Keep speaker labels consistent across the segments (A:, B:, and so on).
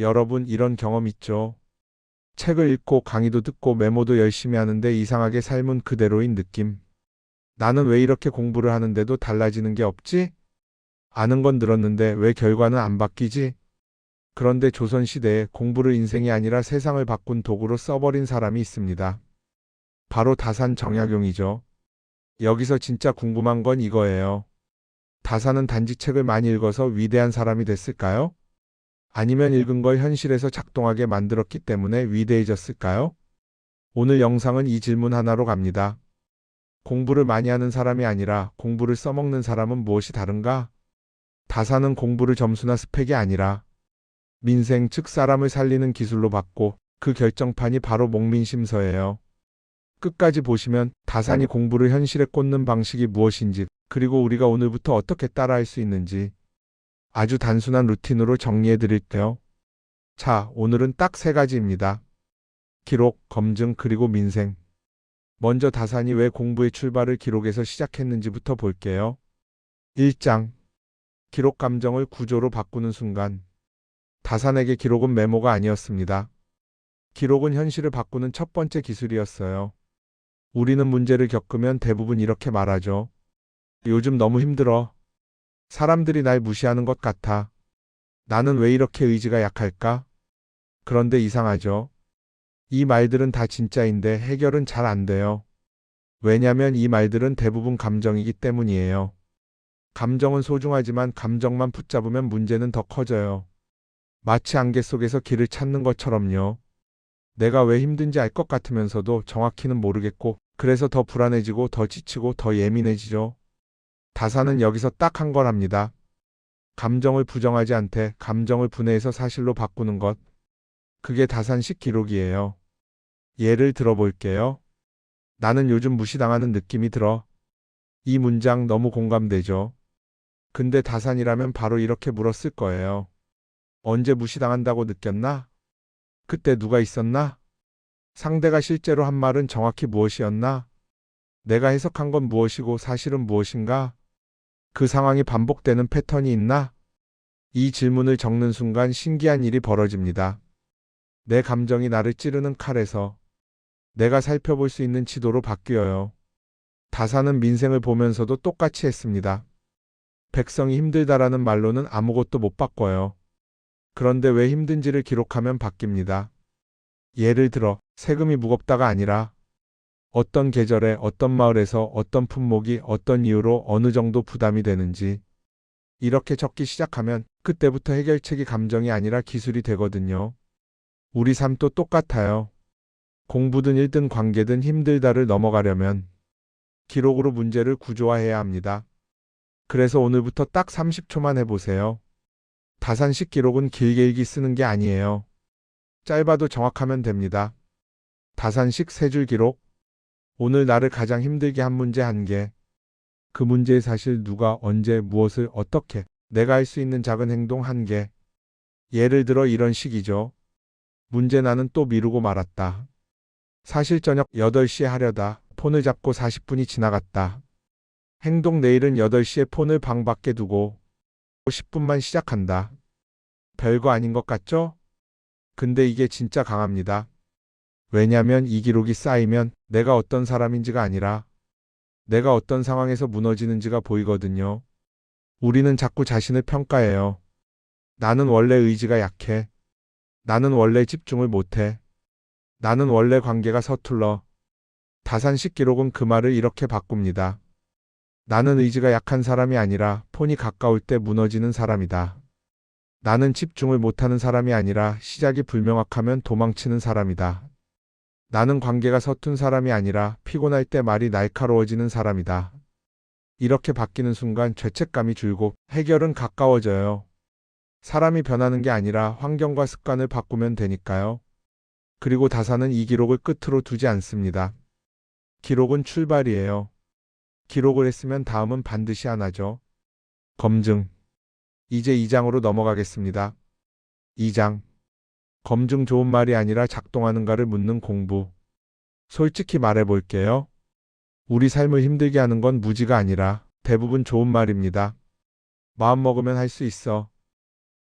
A: 여러분 이런 경험 있죠? 책을 읽고 강의도 듣고 메모도 열심히 하는데 이상하게 삶은 그대로인 느낌. 나는 왜 이렇게 공부를 하는데도 달라지는 게 없지? 아는 건 늘었는데 왜 결과는 안 바뀌지? 그런데 조선시대에 공부를 인생이 아니라 세상을 바꾼 도구로 써버린 사람이 있습니다. 바로 다산 정약용이죠. 여기서 진짜 궁금한 건 이거예요. 다산은 단지 책을 많이 읽어서 위대한 사람이 됐을까요? 아니면 읽은 걸 현실에서 작동하게 만들었기 때문에 위대해졌을까요? 오늘 영상은 이 질문 하나로 갑니다. 공부를 많이 하는 사람이 아니라 공부를 써먹는 사람은 무엇이 다른가? 다산은 공부를 점수나 스펙이 아니라 민생 즉 사람을 살리는 기술로 봤고 그 결정판이 바로 목민심서예요. 끝까지 보시면 다산이 공부를 현실에 꽂는 방식이 무엇인지 그리고 우리가 오늘부터 어떻게 따라할 수 있는지 아주 단순한 루틴으로 정리해 드릴게요. 자, 오늘은 딱 세 가지입니다. 기록, 검증, 그리고 민생. 먼저 다산이 왜 공부의 출발을 기록에서 시작했는지부터 볼게요. 1장. 기록 감정을 구조로 바꾸는 순간. 다산에게 기록은 메모가 아니었습니다. 기록은 현실을 바꾸는 첫 번째 기술이었어요. 우리는 문제를 겪으면 대부분 이렇게 말하죠. 요즘 너무 힘들어. 사람들이 날 무시하는 것 같아. 나는 왜 이렇게 의지가 약할까? 그런데 이상하죠. 이 말들은 다 진짜인데 해결은 잘 안 돼요. 왜냐면 이 말들은 대부분 감정이기 때문이에요. 감정은 소중하지만 감정만 붙잡으면 문제는 더 커져요. 마치 안개 속에서 길을 찾는 것처럼요. 내가 왜 힘든지 알 것 같으면서도 정확히는 모르겠고 그래서 더 불안해지고 더 지치고 더 예민해지죠. 다산은 여기서 딱 한 걸 합니다. 감정을 부정하지 않되 감정을 분해해서 사실로 바꾸는 것. 그게 다산식 기록이에요. 예를 들어볼게요. 나는 요즘 무시당하는 느낌이 들어. 이 문장 너무 공감되죠? 근데 다산이라면 바로 이렇게 물었을 거예요. 언제 무시당한다고 느꼈나? 그때 누가 있었나? 상대가 실제로 한 말은 정확히 무엇이었나? 내가 해석한 건 무엇이고 사실은 무엇인가? 그 상황이 반복되는 패턴이 있나? 이 질문을 적는 순간 신기한 일이 벌어집니다. 내 감정이 나를 찌르는 칼에서 내가 살펴볼 수 있는 지도로 바뀌어요. 다산은 민생을 보면서도 똑같이 했습니다. 백성이 힘들다라는 말로는 아무것도 못 바꿔요. 그런데 왜 힘든지를 기록하면 바뀝니다. 예를 들어 세금이 무겁다가 아니라 어떤 계절에 어떤 마을에서 어떤 품목이 어떤 이유로 어느 정도 부담이 되는지 이렇게 적기 시작하면 그때부터 해결책이 감정이 아니라 기술이 되거든요. 우리 삶도 똑같아요. 공부든 일든 관계든 힘들다를 넘어가려면 기록으로 문제를 구조화해야 합니다. 그래서 오늘부터 딱 30초만 해보세요. 다산식 기록은 길게 일기 쓰는 게 아니에요. 짧아도 정확하면 됩니다. 다산식 세 줄 기록. 오늘 나를 가장 힘들게 한 문제 한 개. 그 문제의 사실 누가 언제 무엇을 어떻게 내가 할 수 있는 작은 행동 한 개. 예를 들어 이런 식이죠. 문제 나는 또 미루고 말았다. 사실 저녁 8시에 하려다 폰을 잡고 40분이 지나갔다. 행동 내일은 8시에 폰을 방 밖에 두고 10분만 시작한다. 별거 아닌 것 같죠? 근데 이게 진짜 강합니다. 왜냐면 이 기록이 쌓이면 내가 어떤 사람인지가 아니라 내가 어떤 상황에서 무너지는지가 보이거든요. 우리는 자꾸 자신을 평가해요. 나는 원래 의지가 약해. 나는 원래 집중을 못해. 나는 원래 관계가 서툴러. 다산식 기록은 그 말을 이렇게 바꿉니다. 나는 의지가 약한 사람이 아니라 폰이 가까울 때 무너지는 사람이다. 나는 집중을 못하는 사람이 아니라 시작이 불명확하면 도망치는 사람이다. 나는 관계가 서툰 사람이 아니라 피곤할 때 말이 날카로워지는 사람이다. 이렇게 바뀌는 순간 죄책감이 줄고 해결은 가까워져요. 사람이 변하는 게 아니라 환경과 습관을 바꾸면 되니까요. 그리고 다산은 이 기록을 끝으로 두지 않습니다. 기록은 출발이에요. 기록을 했으면 다음은 반드시 하나죠. 검증. 이제 2장으로 넘어가겠습니다. 2장. 검증 좋은 말이 아니라 작동하는가를 묻는 공부. 솔직히 말해볼게요. 우리 삶을 힘들게 하는 건 무지가 아니라 대부분 좋은 말입니다. 마음 먹으면 할 수 있어.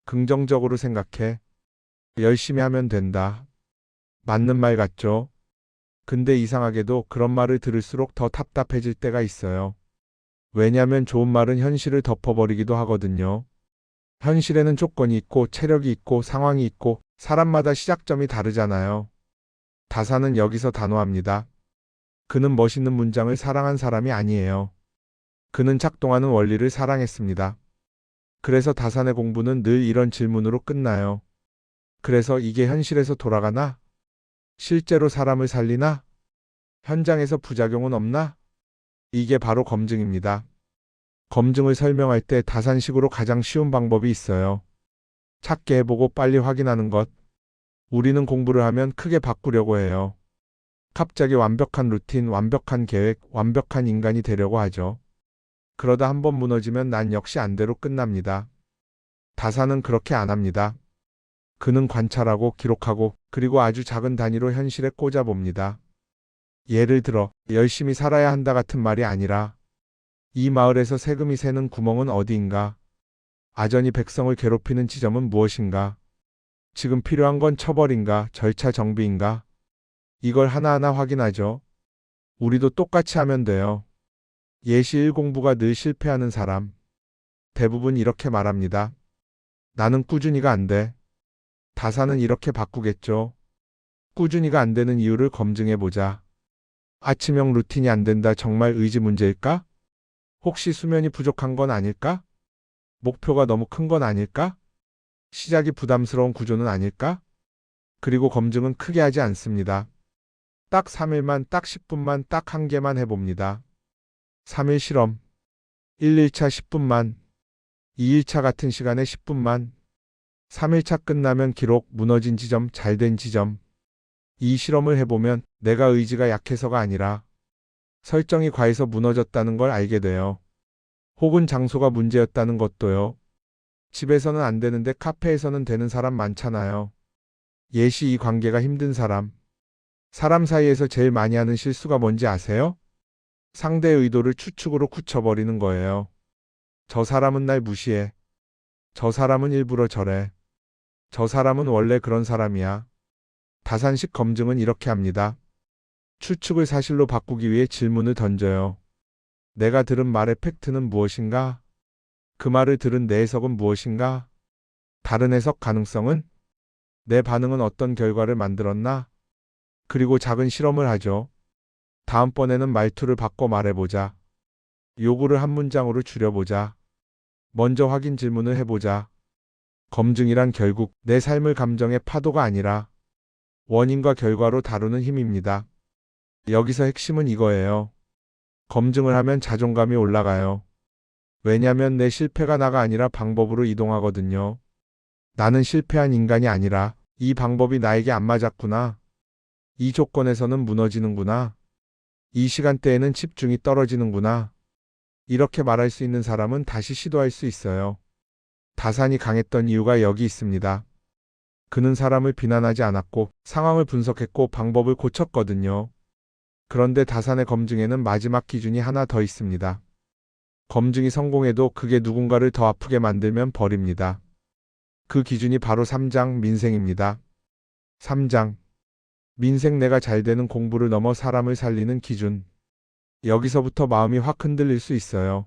A: 긍정적으로 생각해. 열심히 하면 된다. 맞는 말 같죠? 근데 이상하게도 그런 말을 들을수록 더 답답해질 때가 있어요. 왜냐면 좋은 말은 현실을 덮어버리기도 하거든요. 현실에는 조건이 있고 체력이 있고 상황이 있고 사람마다 시작점이 다르잖아요. 다사는 여기서 단호합니다. 그는 멋있는 문장을 사랑한 사람이 아니에요. 그는 작동하는 원리를 사랑했습니다. 그래서 다산의 공부는 늘 이런 질문으로 끝나요. 그래서 이게 현실에서 돌아가나? 실제로 사람을 살리나? 현장에서 부작용은 없나? 이게 바로 검증입니다. 검증을 설명할 때 다산식으로 가장 쉬운 방법이 있어요. 찾게 해보고 빨리 확인하는 것. 우리는 공부를 하면 크게 바꾸려고 해요. 갑자기 완벽한 루틴, 완벽한 계획, 완벽한 인간이 되려고 하죠. 그러다 한번 무너지면 난 역시 안대로 끝납니다. 다산은 그렇게 안 합니다. 그는 관찰하고 기록하고 그리고 아주 작은 단위로 현실에 꽂아봅니다. 예를 들어 열심히 살아야 한다 같은 말이 아니라 이 마을에서 세금이 새는 구멍은 어디인가? 아전이 백성을 괴롭히는 지점은 무엇인가? 지금 필요한 건 처벌인가? 절차 정비인가? 이걸 하나하나 확인하죠. 우리도 똑같이 하면 돼요. 예시 1 공부가 늘 실패하는 사람. 대부분 이렇게 말합니다. 나는 꾸준히가 안 돼. 다사는 이렇게 바꾸겠죠. 꾸준히가 안 되는 이유를 검증해 보자. 아침형 루틴이 안 된다. 정말 의지 문제일까? 혹시 수면이 부족한 건 아닐까? 목표가 너무 큰 건 아닐까? 시작이 부담스러운 구조는 아닐까? 그리고 검증은 크게 하지 않습니다. 딱 3일만, 딱 10분만, 딱 1개만 해봅니다. 3일 실험. 1일차 10분만. 2일차 같은 시간에 10분만. 3일차 끝나면 기록, 무너진 지점, 잘된 지점. 이 실험을 해보면 내가 의지가 약해서가 아니라 설정이 과해서 무너졌다는 걸 알게 돼요. 혹은 장소가 문제였다는 것도요. 집에서는 안 되는데 카페에서는 되는 사람 많잖아요. 예시 이 관계가 힘든 사람. 사람 사이에서 제일 많이 하는 실수가 뭔지 아세요? 상대의 의도를 추측으로 굳혀버리는 거예요. 저 사람은 날 무시해. 저 사람은 일부러 저래. 저 사람은 원래 그런 사람이야. 다산식 검증은 이렇게 합니다. 추측을 사실로 바꾸기 위해 질문을 던져요. 내가 들은 말의 팩트는 무엇인가? 그 말을 들은 내 해석은 무엇인가? 다른 해석 가능성은? 내 반응은 어떤 결과를 만들었나? 그리고 작은 실험을 하죠. 다음번에는 말투를 바꿔 말해보자. 요구를 한 문장으로 줄여보자. 먼저 확인 질문을 해보자. 검증이란 결국 내 삶을 감정의 파도가 아니라 원인과 결과로 다루는 힘입니다. 여기서 핵심은 이거예요. 검증을 하면 자존감이 올라가요. 왜냐면 내 실패가 나가 아니라 방법으로 이동하거든요. 나는 실패한 인간이 아니라 이 방법이 나에게 안 맞았구나. 이 조건에서는 무너지는구나. 이 시간대에는 집중이 떨어지는구나. 이렇게 말할 수 있는 사람은 다시 시도할 수 있어요. 다산이 강했던 이유가 여기 있습니다. 그는 사람을 비난하지 않았고 상황을 분석했고 방법을 고쳤거든요. 그런데 다산의 검증에는 마지막 기준이 하나 더 있습니다. 검증이 성공해도 그게 누군가를 더 아프게 만들면 버립니다. 그 기준이 바로 3장 민생입니다. 3장 민생 내가 잘 되는 공부를 넘어 사람을 살리는 기준. 여기서부터 마음이 확 흔들릴 수 있어요.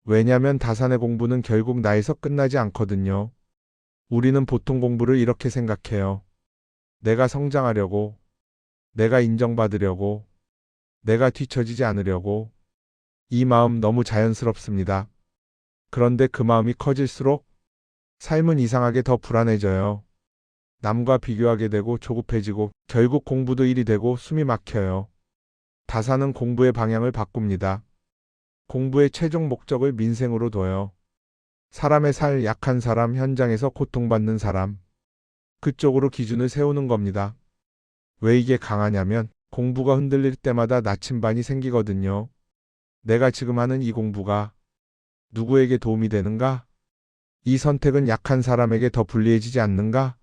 A: 왜냐면 다산의 공부는 결국 나에서 끝나지 않거든요. 우리는 보통 공부를 이렇게 생각해요. 내가 성장하려고, 내가 인정받으려고, 내가 뒤처지지 않으려고. 이 마음 너무 자연스럽습니다. 그런데 그 마음이 커질수록 삶은 이상하게 더 불안해져요. 남과 비교하게 되고 조급해지고 결국 공부도 일이 되고 숨이 막혀요. 다산은 공부의 방향을 바꿉니다. 공부의 최종 목적을 민생으로 둬요. 사람의 살, 약한 사람, 현장에서 고통받는 사람. 그쪽으로 기준을 세우는 겁니다. 왜 이게 강하냐면 공부가 흔들릴 때마다 나침반이 생기거든요. 내가 지금 하는 이 공부가 누구에게 도움이 되는가? 이 선택은 약한 사람에게 더 불리해지지 않는가?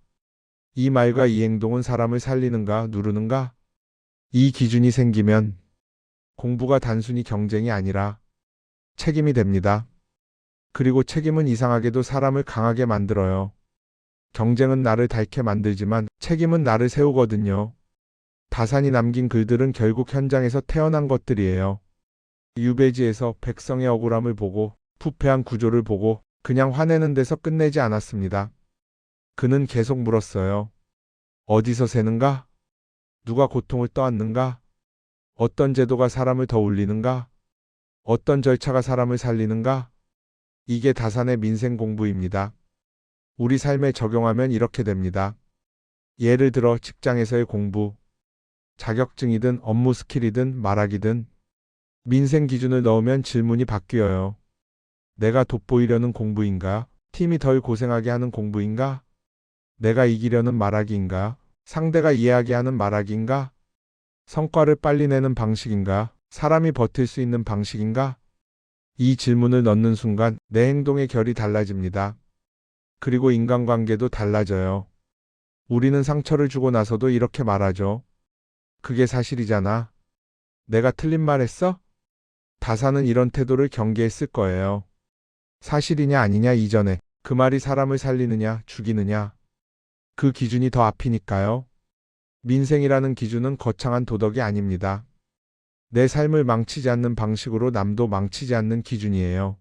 A: 이 말과 이 행동은 사람을 살리는가, 누르는가? 이 기준이 생기면 공부가 단순히 경쟁이 아니라 책임이 됩니다. 그리고 책임은 이상하게도 사람을 강하게 만들어요. 경쟁은 나를 닳게 만들지만 책임은 나를 세우거든요. 다산이 남긴 글들은 결국 현장에서 태어난 것들이에요. 유배지에서 백성의 억울함을 보고 부패한 구조를 보고 그냥 화내는 데서 끝내지 않았습니다. 그는 계속 물었어요. 어디서 새는가? 누가 고통을 떠안는가? 어떤 제도가 사람을 더 울리는가? 어떤 절차가 사람을 살리는가? 이게 다산의 민생 공부입니다. 우리 삶에 적용하면 이렇게 됩니다. 예를 들어 직장에서의 공부, 자격증이든 업무 스킬이든 말하기든 민생 기준을 넣으면 질문이 바뀌어요. 내가 돋보이려는 공부인가? 팀이 덜 고생하게 하는 공부인가? 내가 이기려는 말하기인가? 상대가 이해하게 하는 말하기인가? 성과를 빨리 내는 방식인가? 사람이 버틸 수 있는 방식인가? 이 질문을 넣는 순간 내 행동의 결이 달라집니다. 그리고 인간관계도 달라져요. 우리는 상처를 주고 나서도 이렇게 말하죠. 그게 사실이잖아. 내가 틀린 말 했어? 다사는 이런 태도를 경계했을 거예요. 사실이냐 아니냐 이전에 그 말이 사람을 살리느냐 죽이느냐 그 기준이 더 앞이니까요. 민생이라는 기준은 거창한 도덕이 아닙니다. 내 삶을 망치지 않는 방식으로 남도 망치지 않는 기준이에요.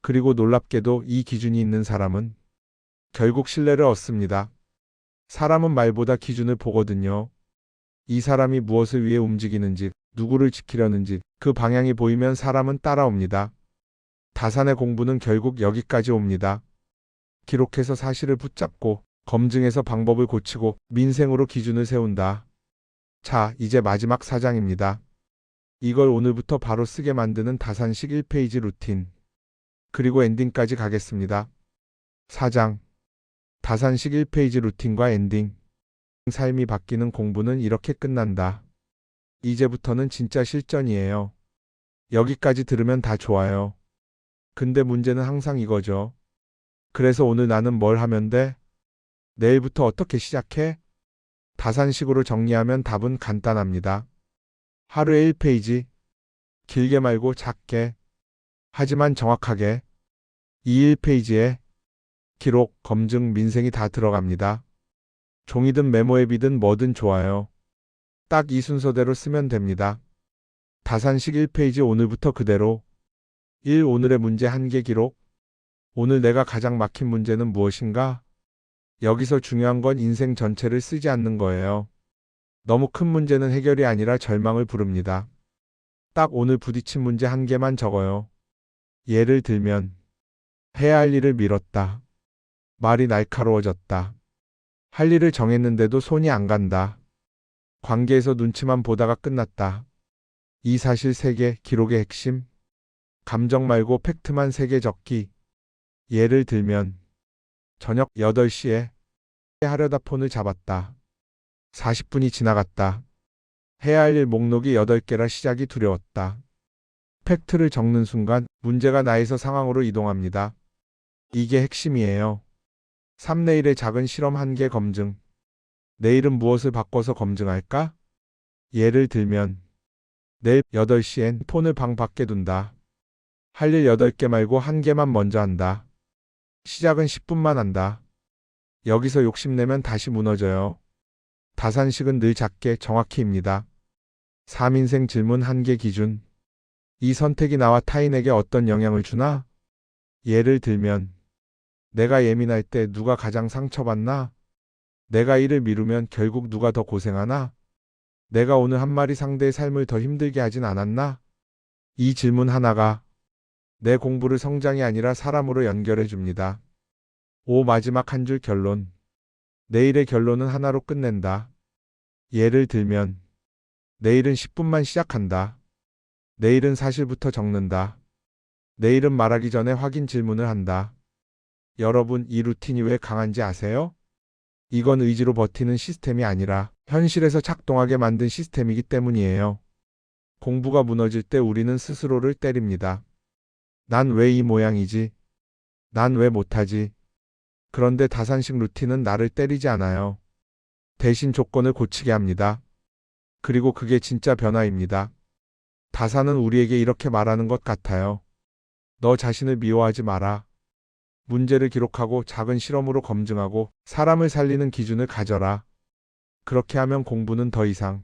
A: 그리고 놀랍게도 이 기준이 있는 사람은 결국 신뢰를 얻습니다. 사람은 말보다 기준을 보거든요. 이 사람이 무엇을 위해 움직이는지, 누구를 지키려는지 그 방향이 보이면 사람은 따라옵니다. 다산의 공부는 결국 여기까지 옵니다. 기록해서 사실을 붙잡고 검증해서 방법을 고치고 민생으로 기준을 세운다. 자, 이제 마지막 4장입니다. 이걸 오늘부터 바로 쓰게 만드는 다산식 1페이지 루틴. 그리고 엔딩까지 가겠습니다. 4장. 다산식 1페이지 루틴과 엔딩. 삶이 바뀌는 공부는 이렇게 끝난다. 이제부터는 진짜 실전이에요. 여기까지 들으면 다 좋아요. 근데 문제는 항상 이거죠. 그래서 오늘 나는 뭘 하면 돼? 내일부터 어떻게 시작해? 다산식으로 정리하면 답은 간단합니다. 하루에 1페이지. 길게 말고 작게. 하지만 정확하게. 이 1페이지에 기록, 검증, 민생이 다 들어갑니다. 종이든 메모 앱이든 뭐든 좋아요. 딱 이 순서대로 쓰면 됩니다. 다산식 1페이지 오늘부터 그대로. 1. 오늘의 문제 1개 기록. 오늘 내가 가장 막힌 문제는 무엇인가? 여기서 중요한 건 인생 전체를 쓰지 않는 거예요. 너무 큰 문제는 해결이 아니라 절망을 부릅니다. 딱 오늘 부딪힌 문제 1개만 적어요. 예를 들면 해야 할 일을 미뤘다. 말이 날카로워졌다. 할 일을 정했는데도 손이 안 간다. 관계에서 눈치만 보다가 끝났다. 이 사실 3개 기록의 핵심. 감정 말고 팩트만 3개 적기. 예를 들면 저녁 8시에 하려다 폰을 잡았다. 40분이 지나갔다. 해야 할 일 목록이 8개라 시작이 두려웠다. 팩트를 적는 순간 문제가 나에서 상황으로 이동합니다. 이게 핵심이에요. 3. 내일의 작은 실험 1개 검증. 내일은 무엇을 바꿔서 검증할까? 예를 들면 내일 8시엔 폰을 방 밖에 둔다. 할 일 8개 말고 1개만 먼저 한다. 시작은 10분만 한다. 여기서 욕심내면 다시 무너져요. 다산식은 늘 작게 정확히입니다. 3인생 질문 1개 기준. 이 선택이 나와 타인에게 어떤 영향을 주나? 예를 들면 내가 예민할 때 누가 가장 상처받나? 내가 일을 미루면 결국 누가 더 고생하나? 내가 오늘 한 말이 상대의 삶을 더 힘들게 하진 않았나? 이 질문 하나가 내 공부를 성장이 아니라 사람으로 연결해 줍니다. 5. 마지막 한 줄 결론. 내일의 결론은 하나로 끝낸다. 예를 들면 내일은 10분만 시작한다. 내일은 사실부터 적는다. 내일은 말하기 전에 확인 질문을 한다. 여러분, 이 루틴이 왜 강한지 아세요? 이건 의지로 버티는 시스템이 아니라 현실에서 작동하게 만든 시스템이기 때문이에요. 공부가 무너질 때 우리는 스스로를 때립니다. 난 왜 이 모양이지? 난 왜 못하지? 그런데 다산식 루틴은 나를 때리지 않아요. 대신 조건을 고치게 합니다. 그리고 그게 진짜 변화입니다. 다산은 우리에게 이렇게 말하는 것 같아요. 너 자신을 미워하지 마라. 문제를 기록하고 작은 실험으로 검증하고 사람을 살리는 기준을 가져라. 그렇게 하면 공부는 더 이상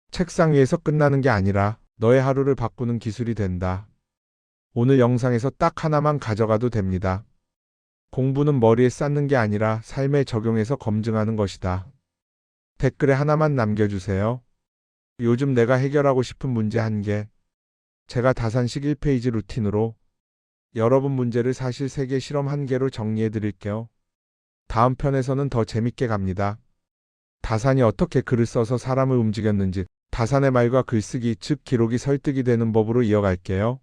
A: 책상 위에서 끝나는 게 아니라 너의 하루를 바꾸는 기술이 된다. 오늘 영상에서 딱 하나만 가져가도 됩니다. 공부는 머리에 쌓는 게 아니라 삶에 적용해서 검증하는 것이다. 댓글에 하나만 남겨주세요. 요즘 내가 해결하고 싶은 문제 1개. 제가 다산식 1페이지 루틴으로 여러분 문제를 사실 세계 실험 1개로 정리해 드릴게요. 다음 편에서는 더 재밌게 갑니다. 다산이 어떻게 글을 써서 사람을 움직였는지, 다산의 말과 글쓰기, 즉 기록이 설득이 되는 법으로 이어갈게요.